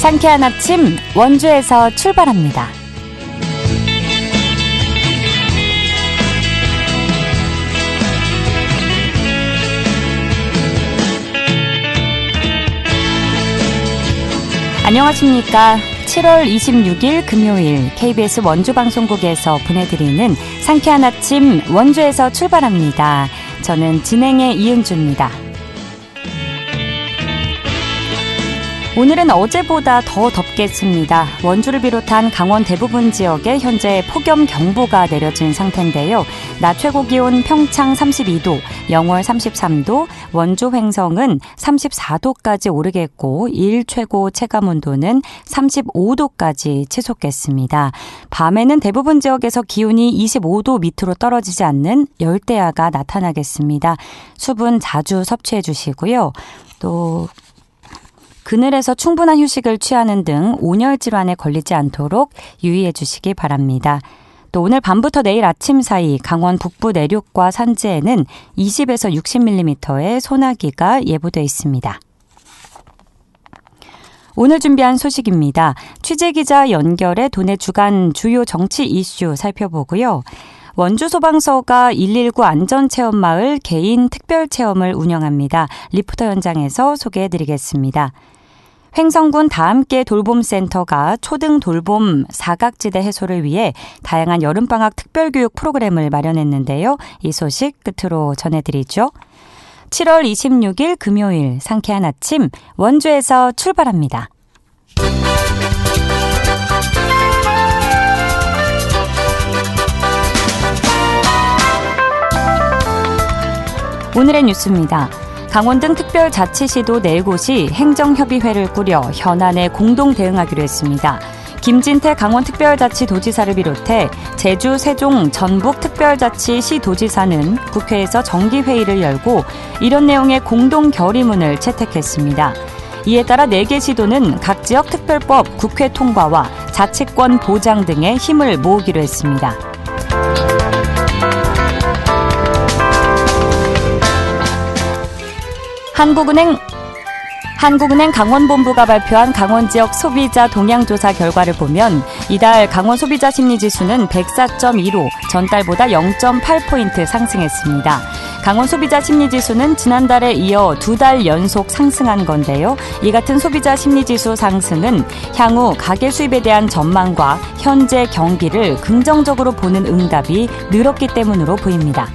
상쾌한 아침 원주에서 출발합니다. 안녕하십니까. 7월 26일 금요일 KBS 원주방송국에서 보내드리는 상쾌한 아침 원주에서 출발합니다. 저는 진행의 이은주입니다. 오늘은 어제보다 더 덥겠습니다. 원주를 비롯한 강원 대부분 지역에 현재 폭염경보가 내려진 상태인데요. 낮 최고 기온 평창 32도, 영월 33도, 원주 횡성은 34도까지 오르겠고 일 최고 체감온도는 35도까지 치솟겠습니다. 밤에는 대부분 지역에서 기온이 25도 밑으로 떨어지지 않는 열대야가 나타나겠습니다. 수분 자주 섭취해 주시고요. 또 그늘에서 충분한 휴식을 취하는 등 온열 질환에 걸리지 않도록 유의해 주시기 바랍니다. 또 오늘 밤부터 내일 아침 사이 강원 북부 내륙과 산지에는 20에서 60mm의 소나기가 예보돼 있습니다. 오늘 준비한 소식입니다. 취재기자 연결해 도내 주간 주요 정치 이슈 살펴보고요. 원주소방서가 119 안전체험마을 개인 특별체험을 운영합니다. 리포터 현장에서 소개해드리겠습니다. 횡성군 다함께 돌봄센터가 초등 돌봄 사각지대 해소를 위해 다양한 여름방학 특별교육 프로그램을 마련했는데요. 이 소식 끝으로 전해드리죠. 7월 26일 금요일 상쾌한 아침 원주에서 출발합니다. 오늘의 뉴스입니다. 강원 등 특별자치시도 4곳이 행정협의회를 꾸려 현안에 공동 대응하기로 했습니다. 김진태 강원특별자치도지사를 비롯해 제주, 세종, 전북 특별자치시도지사는 국회에서 정기회의를 열고 이런 내용의 공동 결의문을 채택했습니다. 이에 따라 4개 시도는 각 지역 특별법 국회 통과와 자치권 보장 등에 힘을 모으기로 했습니다. 한국은행 강원본부가 발표한 강원 지역 소비자 동향조사 결과를 보면 이달 강원 소비자 심리지수는 104.2로 전달보다 0.8포인트 상승했습니다. 강원 소비자 심리지수는 지난달에 이어 2달 연속 상승한 건데요. 이 같은 소비자 심리지수 상승은 향후 가계 수입에 대한 전망과 현재 경기를 긍정적으로 보는 응답이 늘었기 때문으로 보입니다.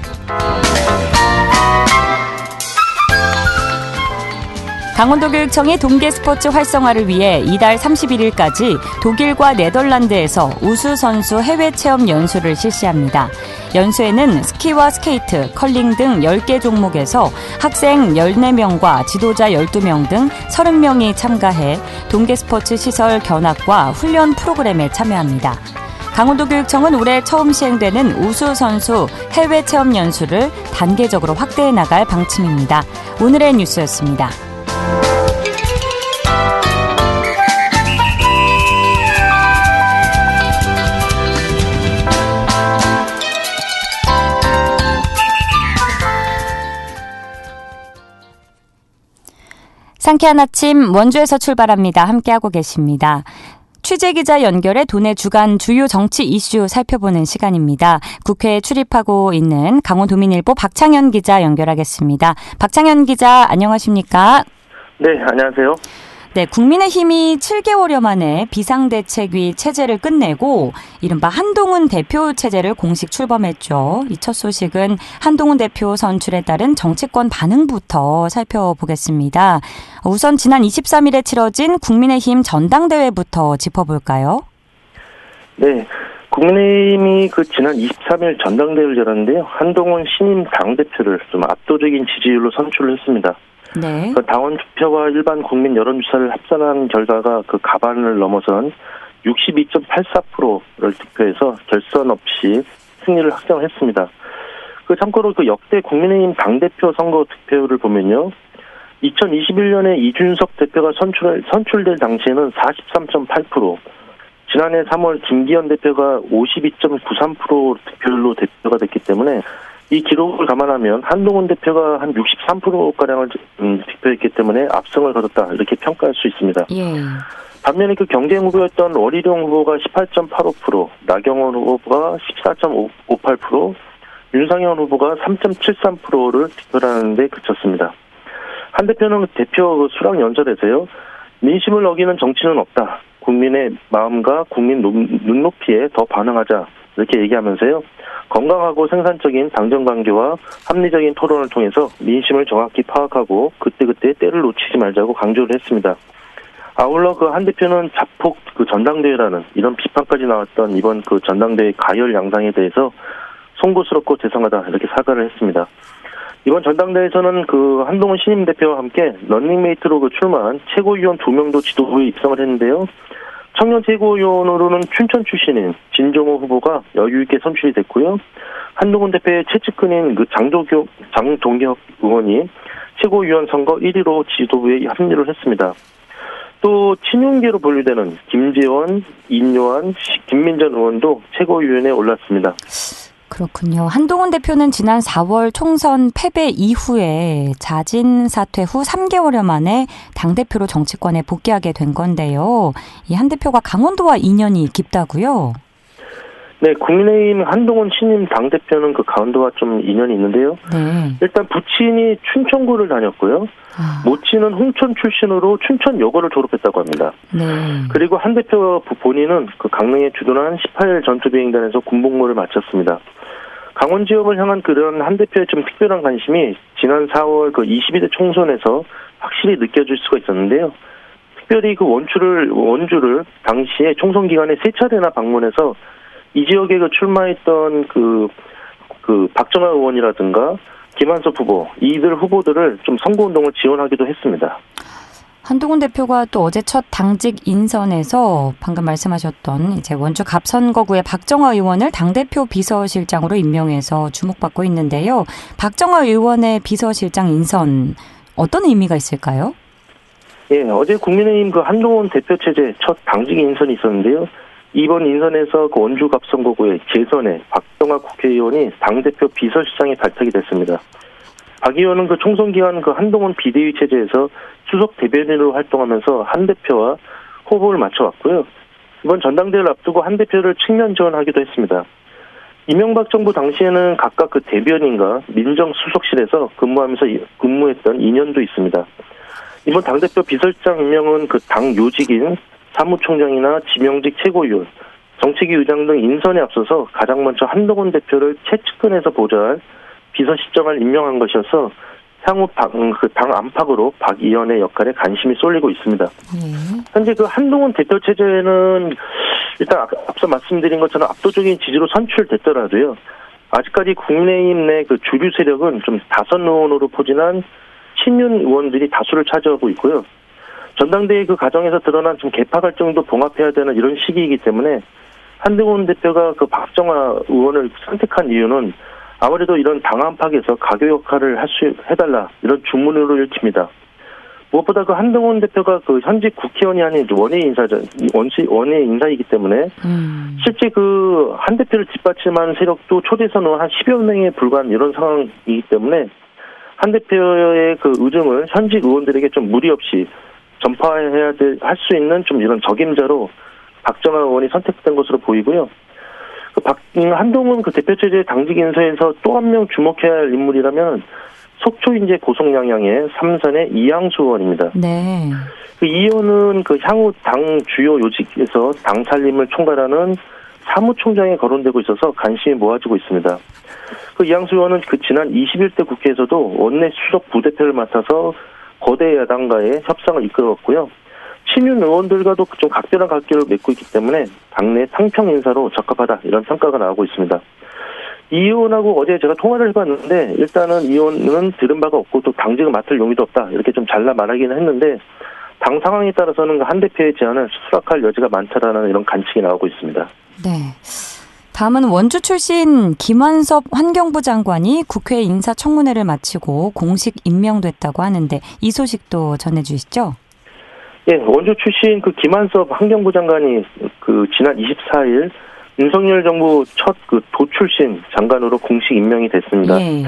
강원도교육청이 동계스포츠 활성화를 위해 이달 31일까지 독일과 네덜란드에서 우수선수 해외체험 연수를 실시합니다. 연수에는 스키와 스케이트, 컬링 등 10개 종목에서 학생 14명과 지도자 12명 등 30명이 참가해 동계스포츠 시설 견학과 훈련 프로그램에 참여합니다. 강원도교육청은 올해 처음 시행되는 우수선수 해외체험 연수를 단계적으로 확대해 나갈 방침입니다. 오늘의 뉴스였습니다. 상쾌한 아침 원주에서 출발합니다. 함께하고 계십니다. 취재기자 연결해 도내 주간 주요 정치 이슈 살펴보는 시간입니다. 국회에 출입하고 있는 강원도민일보 박창현 기자 연결하겠습니다. 박창현 기자 안녕하십니까? 네, 안녕하세요. 네, 국민의힘이 7개월여 만에 비상대책위 체제를 끝내고 이른바 한동훈 대표 체제를 공식 출범했죠. 이 첫 소식은 한동훈 대표 선출에 따른 정치권 반응부터 살펴보겠습니다. 우선 지난 23일에 치러진 국민의힘 전당대회부터 짚어볼까요? 네, 국민의힘이 지난 23일 전당대회를 열었는데요. 한동훈 신임 당대표를 좀 압도적인 지지율로 선출을 했습니다. 네. 당원 투표와 일반 국민 여론조사를 합산한 결과가 가반을 넘어선 62.84%를 득표해서 결선 없이 승리를 확정했습니다. 참고로 역대 국민의힘 당대표 선거 득표율을 보면요. 2021년에 이준석 대표가 선출될 당시에는 43.8%, 지난해 3월 김기현 대표가 52.93% 득표율로 대표가 됐기 때문에 이 기록을 감안하면 한동훈 대표가 한 63%가량을 득표했기 때문에 압승을 거뒀다 이렇게 평가할 수 있습니다. 예. 반면에 그 경쟁 후보였던 원희룡 후보가 18.85%, 나경원 후보가 14.58%, 윤상현 후보가 3.73%를 득표하는 데 그쳤습니다. 한 대표는 대표 수락 연설에서요. 민심을 어기는 정치는 없다. 국민의 마음과 국민 눈높이에 더 반응하자. 이렇게 얘기하면서요. 건강하고 생산적인 당정 관계와 합리적인 토론을 통해서 민심을 정확히 파악하고 그때그때 때를 놓치지 말자고 강조를 했습니다. 아울러 그 한 대표는 자폭 그 전당대회라는 이런 비판까지 나왔던 이번 그 전당대회 가열 양상에 대해서 송구스럽고 죄송하다 이렇게 사과를 했습니다. 이번 전당대회에서는 그 한동훈 신임 대표와 함께 런닝메이트로 그 출마한 최고위원 2명도 지도부에 입성을 했는데요. 청년 최고위원으로는 춘천 출신인 진종호 후보가 여유 있게 선출이 됐고요. 한동훈 대표의 최측근인 그 장동혁 의원이 최고위원 선거 1위로 지도부에 합류를 했습니다. 또 친윤계로 분류되는 김재원, 인요한, 김민전 의원도 최고위원에 올랐습니다. 그렇군요. 한동훈 대표는 지난 4월 총선 패배 이후에 자진 사퇴 후 3개월여 만에 당대표로 정치권에 복귀하게 된 건데요. 이 한 대표가 강원도와 인연이 깊다고요? 네, 국민의힘 한동훈 신임 당대표는 그 강원도와 좀 인연이 있는데요. 네. 일단 부친이 춘천고를 다녔고요. 모친은 홍천 출신으로 춘천여고를 졸업했다고 합니다. 네. 그리고 한 대표 본인은 그 강릉에 주둔한 18 전투비행단에서 군복무를 마쳤습니다. 강원 지역을 향한 그런 한 대표의 좀 특별한 관심이 지난 4월 그 22대 총선에서 확실히 느껴질 수가 있었는데요. 특별히 그 원주를 당시에 총선 기간에 3차례나 방문해서 이 지역에 그 출마했던 그 박정아 의원이라든가 김한섭 후보, 이들 후보들을 좀 선거운동을 지원하기도 했습니다. 한동훈 대표가 또 어제 첫 당직 인선에서 방금 말씀하셨던 이제 원주 갑선거구의 박정아 의원을 당대표 비서실장으로 임명해서 주목받고 있는데요. 박정아 의원의 비서실장 인선 어떤 의미가 있을까요? 예, 어제 국민의힘 그 한동훈 대표 체제 첫 당직 인선이 있었는데요. 이번 인선에서 그 원주 갑선거구의 재선에 박정아 국회의원이 당대표 비서실장에 발탁이 됐습니다. 박 의원은 그 총선 기간 그 한동훈 비대위 체제에서 수석 대변인으로 활동하면서 한 대표와 호흡을 맞춰왔고요. 이번 전당대회를 앞두고 한 대표를 측면 지원하기도 했습니다. 이명박 정부 당시에는 각각 그 대변인과 민정수석실에서 근무했던 인연도 있습니다. 이번 당대표 비서실장 임명은 그 당 요직인 사무총장이나 지명직 최고위원, 정책위 의장 등 인선에 앞서서 가장 먼저 한동훈 대표를 최측근에서 보좌할 비서실장을 임명한 것이어서 향후 당 안팎으로 박 의원의 역할에 관심이 쏠리고 있습니다. 현재 그 한동훈 대표 체제는 일단 앞서 말씀드린 것처럼 압도적인 지지로 선출됐더라도요. 아직까지 국민의힘 내 그 주류 세력은 좀 다선 의원으로 포진한 친윤 의원들이 다수를 차지하고 있고요. 전당대회 그 과정에서 드러난 좀 개파 갈등도 봉합해야 되는 이런 시기이기 때문에 한동훈 대표가 그 박정아 의원을 선택한 이유는 아무래도 이런 당 안팎에서 가교 역할을 해달라 이런 주문으로 읽힙니다. 무엇보다 그 한동훈 대표가 그 현직 국회의원이 아닌 원외 인사이기 때문에 실제 그 한 대표를 뒷받침하는 세력도 초대선 의원 한 10여 명에 불과한 이런 상황이기 때문에 한 대표의 그 의중을 현직 의원들에게 좀 무리 없이 전파해야 할 수 있는 좀 이런 적임자로 박정아 의원이 선택된 것으로 보이고요. 한동훈 그 대표 체제 당직 인사에서 또 한 명 주목해야 할 인물이라면 속초 인제 고속양양의 3선의 이양수 의원입니다. 네. 그 이 의원은 그 향후 당 주요 요직에서 당 살림을 총괄하는 사무총장에 거론되고 있어서 관심이 모아지고 있습니다. 그 이양수 의원은 그 지난 21대 국회에서도 원내 수석 부대표를 맡아서 거대 야당과의 협상을 이끌었고요. 친윤 의원들과도 좀 각별한 관계를 맺고 있기 때문에 당내 상평 인사로 적합하다 이런 평가가 나오고 있습니다. 이 의원하고 어제 제가 통화를 해봤는데 일단은 이 의원은 들은 바가 없고 또 당직을 맡을 용의도 없다 이렇게 좀 잘라 말하기는 했는데 당 상황에 따라서는 한 대표의 제안을 수락할 여지가 많다라는 이런 관측이 나오고 있습니다. 네. 다음은 원주 출신 김한섭 환경부 장관이 국회 인사청문회를 마치고 공식 임명됐다고 하는데 이 소식도 전해주시죠. 예, 원주 출신 그 김한섭 환경부 장관이 그 지난 24일 윤석열 정부 첫 그 도 출신 장관으로 공식 임명이 됐습니다. 예.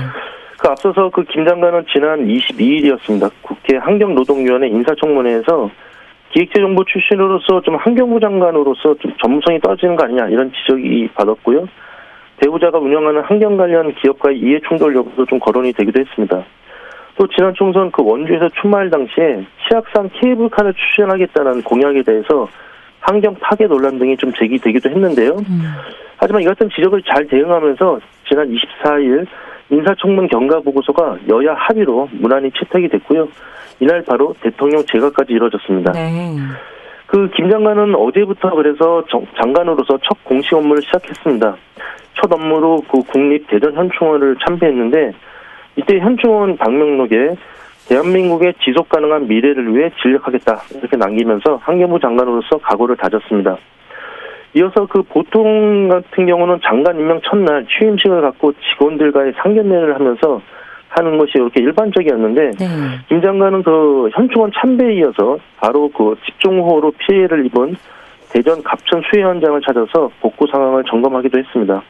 그 앞서서 그 김 장관은 지난 22일이었습니다. 국회 환경노동위원회 인사청문회에서 기획재정부 출신으로서 좀 환경부 장관으로서 좀 전문성이 떨어지는 거 아니냐 이런 지적이 받았고요. 배우자가 운영하는 환경 관련 기업과의 이해충돌 여부도 좀 거론이 되기도 했습니다. 또 지난 총선 그 원주에서 출마할 당시에 치악산 케이블카를 추진하겠다는 공약에 대해서 환경 파괴 논란 등이 좀 제기되기도 했는데요. 하지만 이 같은 지적을 잘 대응하면서 지난 24일 인사청문 경과보고서가 여야 합의로 무난히 채택이 됐고요. 이날 바로 대통령 제거까지 이뤄졌습니다. 네. 그 김 장관은 어제부터 그래서 장관으로서 첫 공식 업무를 시작했습니다. 첫 업무로 그 국립 대전 현충원을 참배했는데 이때 현충원 방명록에 대한민국의 지속 가능한 미래를 위해 진력하겠다 이렇게 남기면서 환경부 장관으로서 각오를 다졌습니다. 이어서 그 보통 같은 경우는 장관 임명 첫날 취임식을 갖고 직원들과의 상견례를 하면서 하는 것이 이렇게 일반적이었는데 네. 김 장관은 그 현충원 참배에 이어서 바로 그 집중호우로 피해를 입은 대전 갑천 수해 현장을 찾아서 복구 상황을 점검하기도 했습니다.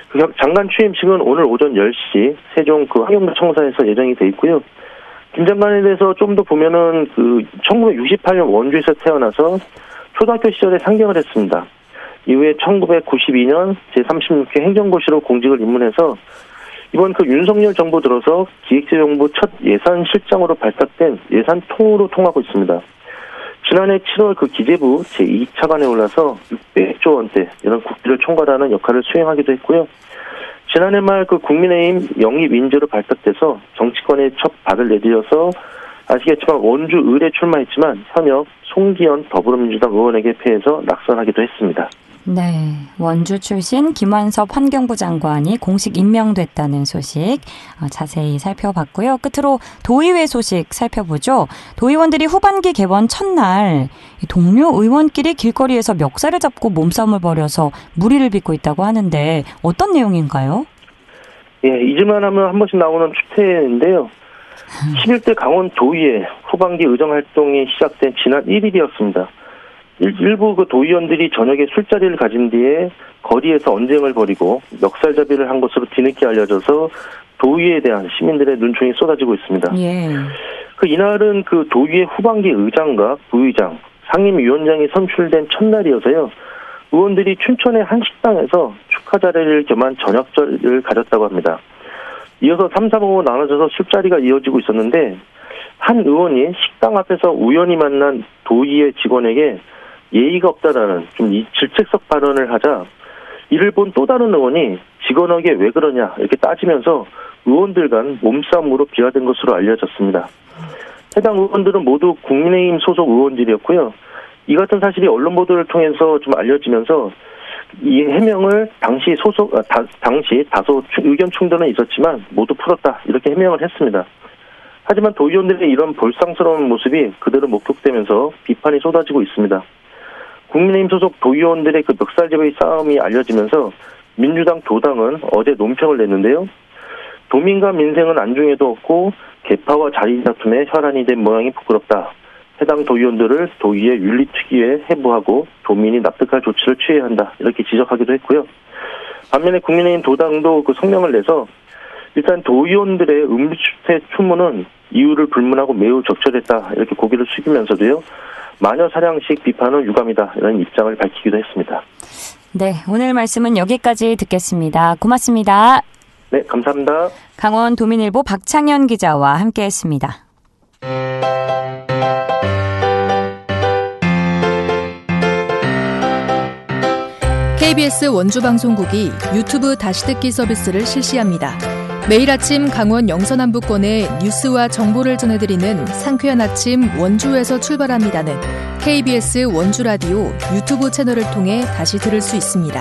그 장관 취임식은 오늘 오전 10시 세종 그 환경부청사에서 예정이 돼 있고요. 김 장관에 대해서 좀 더 보면은 그 1968년 원주에서 태어나서 초등학교 시절에 상경을 했습니다. 이후에 1992년 제36회 행정고시로 공직을 입문해서 이번 그 윤석열 정부 들어서 기획재정부 첫 예산실장으로 발탁된 예산통으로 통하고 있습니다. 지난해 7월 그 기재부 제2차관에 올라서 600조 원대 이런 국비를 총괄하는 역할을 수행하기도 했고요. 지난해 말 그 국민의힘 영입 인재로 발탁돼서 정치권에 첫 발을 내디뎌서 아시겠지만 원주 을에 출마했지만 현역 송기현 더불어민주당 의원에게 패해서 낙선하기도 했습니다. 네, 원주 출신 김완섭 환경부 장관이 공식 임명됐다는 소식 자세히 살펴봤고요. 끝으로 도의회 소식 살펴보죠. 도의원들이 후반기 개원 첫날 동료 의원끼리 길거리에서 멱살을 잡고 몸싸움을 벌여서 물의를 빚고 있다고 하는데 어떤 내용인가요? 예, 잊을만 하면 한 번씩 나오는 추태인데요. 11대 강원 도의회 후반기 의정활동이 시작된 지난 1일이었습니다. 일부 그 도의원들이 저녁에 술자리를 가진 뒤에 거리에서 언쟁을 벌이고 멱살잡이를 한 것으로 뒤늦게 알려져서 도의회에 대한 시민들의 눈총이 쏟아지고 있습니다. 예. 그 이날은 그 도의회 후반기 의장과 부의장, 상임위원장이 선출된 첫날이어서요. 의원들이 춘천의 한 식당에서 축하 자리를 겸한 저녁절을 가졌다고 합니다. 이어서 3, 4번으로 나눠져서 술자리가 이어지고 있었는데 한 의원이 식당 앞에서 우연히 만난 도의회 직원에게 예의가 없다라는 좀 질책성 발언을 하자 이를 본 또 다른 의원이 직원에게 왜 그러냐 이렇게 따지면서 의원들 간 몸싸움으로 비화된 것으로 알려졌습니다. 해당 의원들은 모두 국민의힘 소속 의원들이었고요. 이 같은 사실이 언론 보도를 통해서 좀 알려지면서 이 해명을 당시 다소 의견 충돌은 있었지만 모두 풀었다 이렇게 해명을 했습니다. 하지만 도의원들의 이런 볼상스러운 모습이 그대로 목격되면서 비판이 쏟아지고 있습니다. 국민의힘 소속 도의원들의 그 멱살잡이 싸움이 알려지면서 민주당 도당은 어제 논평을 냈는데요. 도민과 민생은 안중에도 없고 계파와 자리 다툼에 혈안이 된 모양이 부끄럽다. 해당 도의원들을 도의회 윤리특위에 해부하고 도민이 납득할 조치를 취해야 한다. 이렇게 지적하기도 했고요. 반면에 국민의힘 도당도 그 성명을 내서 일단 도의원들의 음주추태 추모는 이유를 불문하고 매우 적절했다. 이렇게 고개를 숙이면서도요. 마녀 사냥식 비판은 유감이다. 이런 입장을 밝히기도 했습니다. 네, 오늘 말씀은 여기까지 듣겠습니다. 고맙습니다. 네, 감사합니다. 강원 도민일보 박창현 기자와 함께했습니다. KBS 원주방송국이 유튜브 다시 듣기 서비스를 실시합니다. 매일 아침 강원 영서남부권의 뉴스와 정보를 전해드리는 상쾌한 아침 원주에서 출발합니다는 KBS 원주라디오 유튜브 채널을 통해 다시 들을 수 있습니다.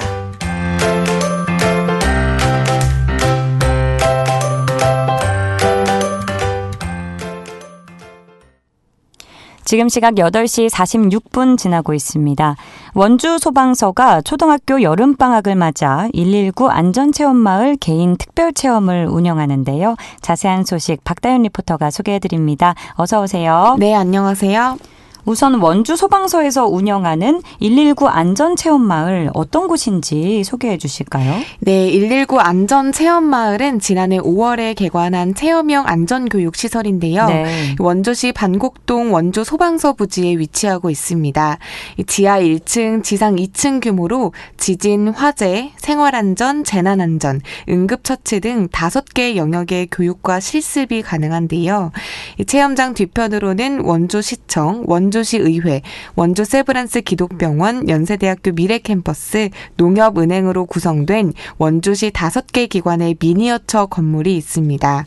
지금 시각 8시 46분 지나고 있습니다. 원주 소방서가 초등학교 여름방학을 맞아 119 안전체험마을 개인 특별체험을 운영하는데요. 자세한 소식 박다윤 리포터가 소개해드립니다. 어서 오세요. 네, 안녕하세요. 우선 원주 소방서에서 운영하는 119 안전체험마을 어떤 곳인지 소개해 주실까요? 네, 119 안전체험마을은 지난해 5월에 개관한 체험형 안전교육시설인데요. 네. 원주시 반곡동 원주 소방서 부지에 위치하고 있습니다. 지하 1층, 지상 2층 규모로 지진, 화재, 생활안전, 재난안전, 응급처치 등 5개 영역의 교육과 실습이 가능한데요. 이 체험장 뒤편으로는 원주시청, 원주시의회, 원주 세브란스 기독병원, 연세대학교 미래캠퍼스, 농협은행으로 구성된 원주시 5개 기관의 미니어처 건물이 있습니다.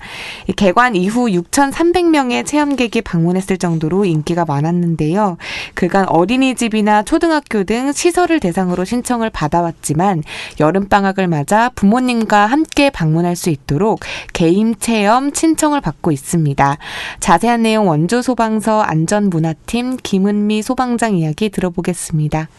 개관 이후 6,300명의 체험객이 방문했을 정도로 인기가 많았는데요. 그간 어린이집이나 초등학교 등 시설을 대상으로 신청을 받아왔지만 여름방학을 맞아 부모님과 함께 방문할 수 있도록 개인 체험 신청을 받고 있습니다. 자세한 내용 원주소방서 안전문화팀 김은미 소방장 이야기 들어보겠습니다.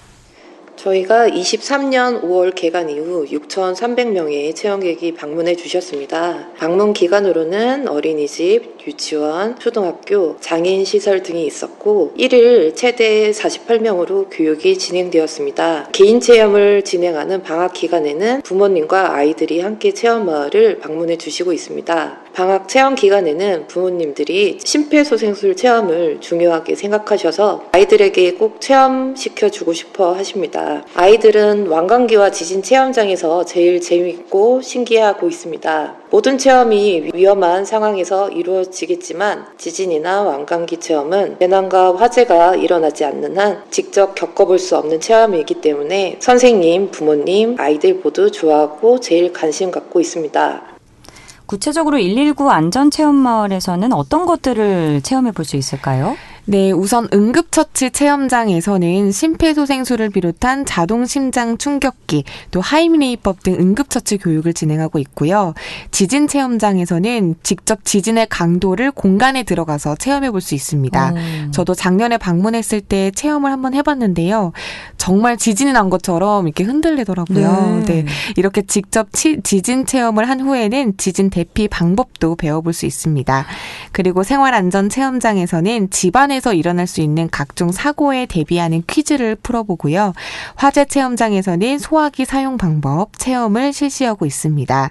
저희가 23년 5월 개관 이후 6,300명의 체험객이 방문해 주셨습니다. 방문 기간으로는 어린이집, 유치원, 초등학교, 장애인시설 등이 있었고 1일 최대 48명으로 교육이 진행되었습니다. 개인 체험을 진행하는 방학 기간에는 부모님과 아이들이 함께 체험마을을 방문해 주시고 있습니다. 방학 체험 기간에는 부모님들이 심폐소생술 체험을 중요하게 생각하셔서 아이들에게 꼭 체험시켜주고 싶어 하십니다. 아이들은 완강기와 지진 체험장에서 제일 재미있고 신기해하고 있습니다. 모든 체험이 위험한 상황에서 이루어지겠지만 지진이나 완강기 체험은 재난과 화재가 일어나지 않는 한 직접 겪어볼 수 없는 체험이기 때문에 선생님, 부모님, 아이들 모두 좋아하고 제일 관심 갖고 있습니다. 구체적으로 119 안전체험마을에서는 어떤 것들을 체험해 볼 수 있을까요? 네, 우선 응급처치 체험장에서는 심폐소생술을 비롯한 자동심장 충격기, 또 하이미네이법 등 응급처치 교육을 진행하고 있고요. 지진 체험장에서는 직접 지진의 강도를 공간에 들어가서 체험해 볼 수 있습니다. 저도 작년에 방문했을 때 체험을 한번 해봤는데요. 정말 지진이 난 것처럼 이렇게 흔들리더라고요. 네, 이렇게 직접 지진 체험을 한 후에는 지진 대피 방법도 배워볼 수 있습니다. 그리고 생활안전 체험장에서는 집안에서 일어날 수 있는 각종 사고에 대비하는 퀴즈를 풀어보고요. 화재 체험장에서는 소화기 사용 방법 체험을 실시하고 있습니다.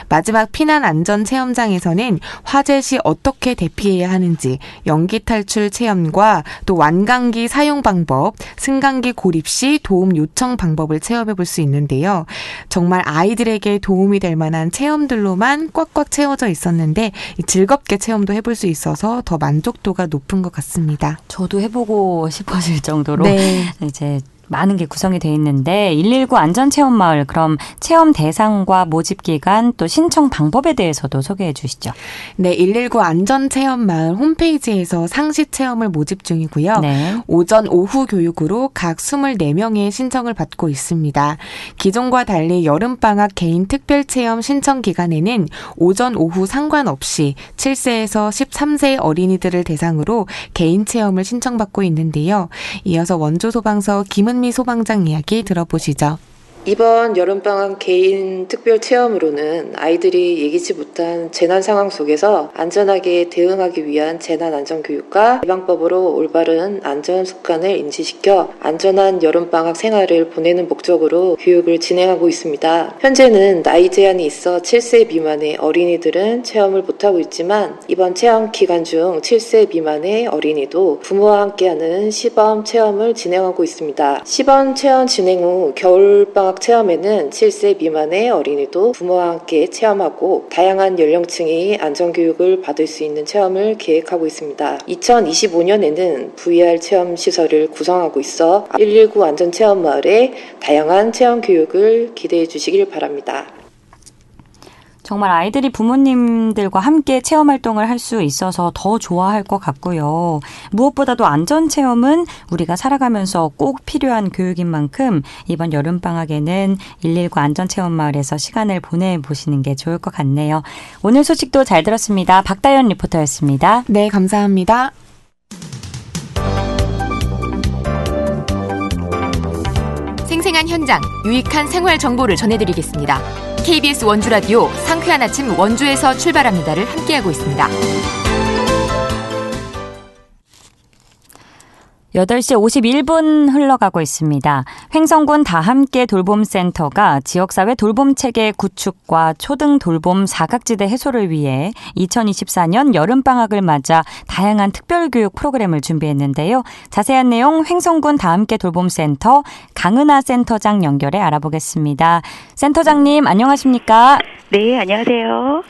마지막 피난 안전 체험장에서는 화재 시 어떻게 대피해야 하는지 연기 탈출 체험과 또 완강기 사용 방법, 승강기 고립 시 도움 요청 방법을 체험해 볼 수 있는데요. 정말 아이들에게 도움이 될 만한 체험들로만 꽉꽉 채워져 있었는데 즐겁게 체험도 해볼 수 있어서 더 만족도가 높은 것 같습니다. 저도 해보고 싶어질 정도로 네. 이제 많은 게 구성이 돼 있는데 119 안전체험마을 그럼 체험 대상과 모집 기간 또 신청 방법에 대해서도 소개해 주시죠. 네, 119 안전체험마을 홈페이지에서 상시 체험을 모집 중이고요. 네. 오전, 오후 교육으로 각 24명의 신청을 받고 있습니다. 기존과 달리 여름방학 개인 특별체험 신청 기간에는 오전, 오후 상관없이 7세에서 13세 어린이들을 대상으로 개인 체험을 신청받고 있는데요. 이어서 원주소방서 김은미 소방장 이야기 들어보시죠. 이번 여름방학 개인 특별 체험으로는 아이들이 예기치 못한 재난 상황 속에서 안전하게 대응하기 위한 재난안전교육과 예방법으로 올바른 안전 습관을 인지시켜 안전한 여름방학 생활을 보내는 목적으로 교육을 진행하고 있습니다. 현재는 나이 제한이 있어 7세 미만의 어린이들은 체험을 못하고 있지만 이번 체험 기간 중 7세 미만의 어린이도 부모와 함께하는 시범 체험을 진행하고 있습니다. 시범 체험 진행 후 겨울방학 체험에는 7세 미만의 어린이도 부모와 함께 체험하고 다양한 연령층이 안전교육을 받을 수 있는 체험을 계획하고 있습니다. 2025년에는 VR 체험 시설을 구성하고 있어 119 안전체험마을에 다양한 체험 교육을 기대해 주시길 바랍니다. 정말 아이들이 부모님들과 함께 체험 활동을 할 수 있어서 더 좋아할 것 같고요. 무엇보다도 안전체험은 우리가 살아가면서 꼭 필요한 교육인 만큼 이번 여름방학에는 119 안전체험마을에서 시간을 보내보시는 게 좋을 것 같네요. 오늘 소식도 잘 들었습니다. 박다연 리포터였습니다. 네, 감사합니다. 생생한 현장, 유익한 생활 정보를 전해드리겠습니다. KBS 원주라디오 상쾌한 아침 원주에서 출발합니다를 함께하고 있습니다. 8시 51분 흘러가고 있습니다. 횡성군 다함께 돌봄센터가 지역사회 돌봄체계 구축과 초등 돌봄 사각지대 해소를 위해 2024년 여름방학을 맞아 다양한 특별교육 프로그램을 준비했는데요. 자세한 내용 횡성군 다함께 돌봄센터 강은하 센터장 연결해 알아보겠습니다. 센터장님 안녕하십니까? 네, 안녕하세요.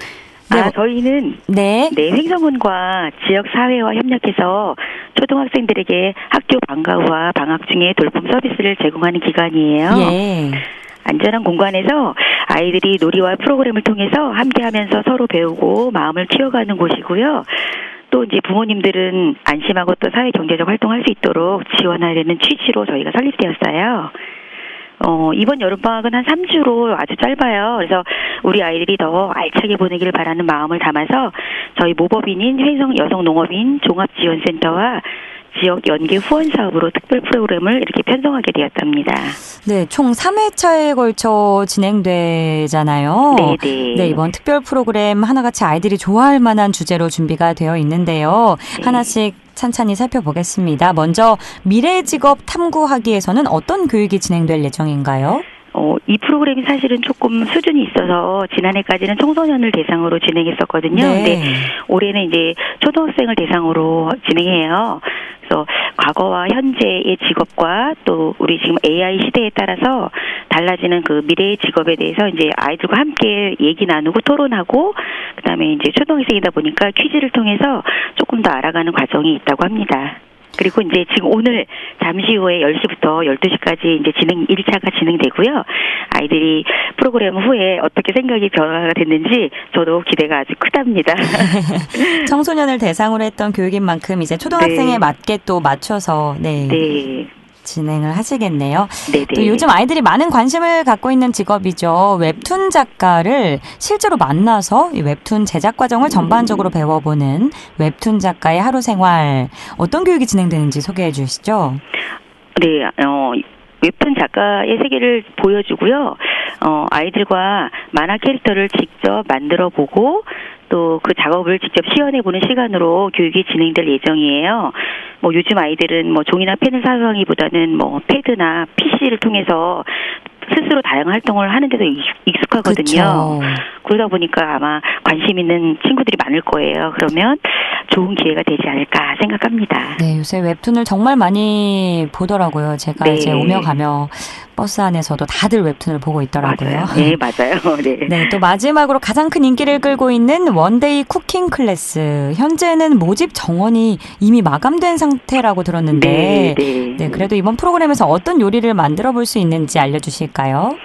네. 저희는 횡성군과 지역사회와 협력해서 초등학생들에게 학교 방과 후와 방학 중에 돌봄 서비스를 제공하는 기관이에요. 예. 안전한 공간에서 아이들이 놀이와 프로그램을 통해서 함께하면서 서로 배우고 마음을 키워가는 곳이고요. 또 이제 부모님들은 안심하고 또 사회 경제적 활동할 수 있도록 지원하려는 취지로 저희가 설립되었어요. 이번 여름방학은 한 3주로 아주 짧아요. 그래서 우리 아이들이 더 알차게 보내기를 바라는 마음을 담아서 저희 모법인인 횡성 여성농업인 종합지원센터와 지역 연계 후원 사업으로 특별 프로그램을 이렇게 편성하게 되었답니다. 네, 총 3회차에 걸쳐 진행되잖아요. 네네. 네, 이번 특별 프로그램 하나같이 아이들이 좋아할 만한 주제로 준비가 되어 있는데요. 네. 하나씩 찬찬히 살펴보겠습니다. 먼저 미래 직업 탐구하기에서는 어떤 교육이 진행될 예정인가요? 이 프로그램이 사실은 조금 수준이 있어서 지난해까지는 청소년을 대상으로 진행했었거든요. 네. 근데 올해는 이제 초등학생을 대상으로 진행해요. 그래서 과거와 현재의 직업과 또 우리 지금 AI 시대에 따라서 달라지는 그 미래의 직업에 대해서 이제 아이들과 함께 얘기 나누고 토론하고 그다음에 이제 초등학생이다 보니까 퀴즈를 통해서 조금 더 알아가는 과정이 있다고 합니다. 그리고 이제 지금 오늘 잠시 후에 10시부터 12시까지 이제 1차가 진행되고요. 아이들이 프로그램 후에 어떻게 생각이 변화가 됐는지 저도 기대가 아주 크답니다. 청소년을 대상으로 했던 교육인 만큼 이제 초등학생에 네. 맞게 또 맞춰서 네. 진행을 하시겠네요. 네네. 또 요즘 아이들이 많은 관심을 갖고 있는 직업이죠. 웹툰 작가를 실제로 만나서 이 웹툰 제작 과정을 전반적으로 배워보는 웹툰 작가의 하루 생활 어떤 교육이 진행되는지 소개해 주시죠. 네, 웹툰 작가의 세계를 보여주고요. 아이들과 만화 캐릭터를 직접 만들어 보고 또 그 작업을 직접 시연해보는 시간으로 교육이 진행될 예정이에요. 요즘 아이들은 종이나 펜을 사용하기보다는 패드나 PC를 통해서 스스로 다양한 활동을 하는데도 익숙하거든요. 그쵸. 그러다 보니까 아마 관심 있는 친구들이 많을 거예요. 그러면 좋은 기회가 되지 않을까 생각합니다. 네, 요새 웹툰을 정말 많이 보더라고요. 제가 네. 이제 오며 가며 버스 안에서도 다들 웹툰을 보고 있더라고요. 맞아요. 네, 맞아요. 네. 네, 또 마지막으로 가장 큰 인기를 끌고 있는 원데이 쿠킹 클래스. 현재는 모집 정원이 이미 마감된 상태라고 들었는데, 네, 그래도 이번 프로그램에서 어떤 요리를 만들어 볼 수 있는지 알려주실까요?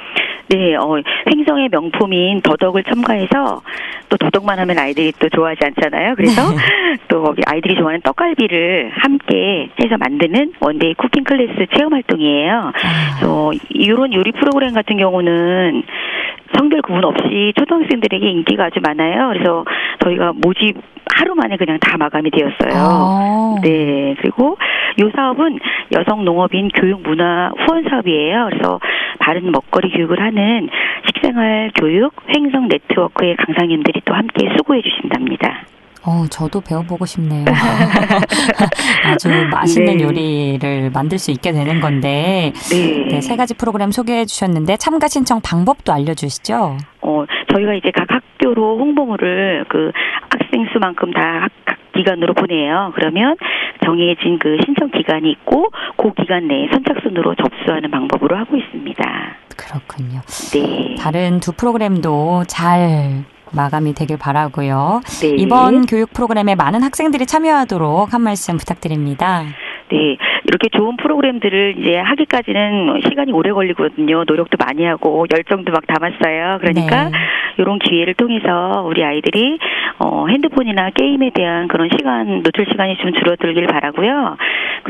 네, 횡성의 명품인 더덕을 첨가해서 또 더덕만 하면 아이들이 또 좋아하지 않잖아요. 그래서 또 거기 아이들이 좋아하는 떡갈비를 함께 해서 만드는 원데이 쿠킹 클래스 체험 활동이에요. 그래서 이런 요리 프로그램 같은 경우는 성별 구분 없이 초등학생들에게 인기가 아주 많아요. 그래서 저희가 모집 하루 만에 그냥 다 마감이 되었어요. 네, 그리고 이 사업은 여성농업인 교육문화 후원 사업이에요. 그래서 바른 먹거리 교육을 하는 식생활 교육 횡성 네트워크의 강사님들이 또 함께 수고해 주신답니다. 저도 배워보고 싶네요. 아주 맛있는 네. 요리를 만들 수 있게 되는 건데, 네, 3가지 프로그램 소개해 주셨는데 참가 신청 방법도 알려주시죠. 저희가 이제 각 학교로 홍보물을 그 학생 수만큼 다 각 기간으로 보내요. 그러면 정해진 그 신청 기간이 있고 그 기간 내에 선착순으로 접수하는 방법으로 하고 있습니다. 그렇군요. 네. 다른 두 프로그램도 잘 마감이 되길 바라고요. 네. 이번 교육 프로그램에 많은 학생들이 참여하도록 한 말씀 부탁드립니다. 네, 이렇게 좋은 프로그램들을 이제 하기까지는 시간이 오래 걸리거든요. 노력도 많이 하고 열정도 막 담았어요. 그러니까 네. 이런 기회를 통해서 우리 아이들이 핸드폰이나 게임에 대한 그런 시간, 노출 시간이 좀 줄어들길 바라고요.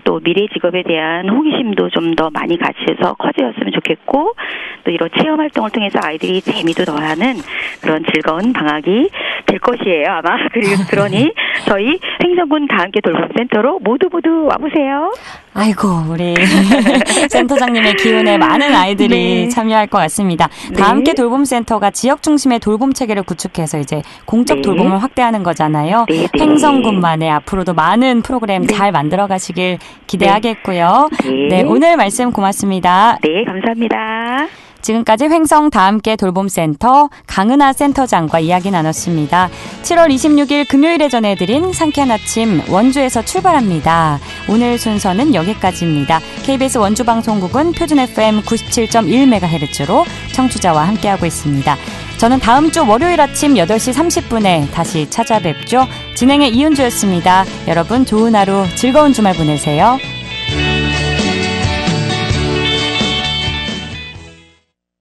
또 미래 직업에 대한 호기심도 좀 더 많이 가지셔서 커지었으면 좋겠고, 또 이런 체험 활동을 통해서 아이들이 재미도 더하는 그런 즐거운 방학이 될 것이에요, 아마. 그러니 저희 횡성군 다함께 돌봄센터로 모두 와보세요. 아이고, 우리 센터장님의 기운에 많은 아이들이 네. 참여할 것 같습니다. 네. 다함께 돌봄센터가 지역 중심의 돌봄 체계를 구축해서 이제 공적 네. 돌봄을 확대하는 거잖아요. 네, 네. 횡성군만의 앞으로도 많은 프로그램 잘 만들어 가시길 기대하겠고요. 네. 네, 오늘 말씀 고맙습니다. 네, 감사합니다. 지금까지 횡성 다함께 돌봄센터 강은하 센터장과 이야기 나눴습니다. 7월 26일 금요일에 전해드린 상쾌한 아침 원주에서 출발합니다. 오늘 순서는 여기까지입니다. KBS 원주방송국은 표준 FM 97.1MHz로 청취자와 함께하고 있습니다. 저는 다음 주 월요일 아침 8시 30분에 다시 찾아뵙죠. 진행의 이은주였습니다. 여러분 좋은 하루 즐거운 주말 보내세요.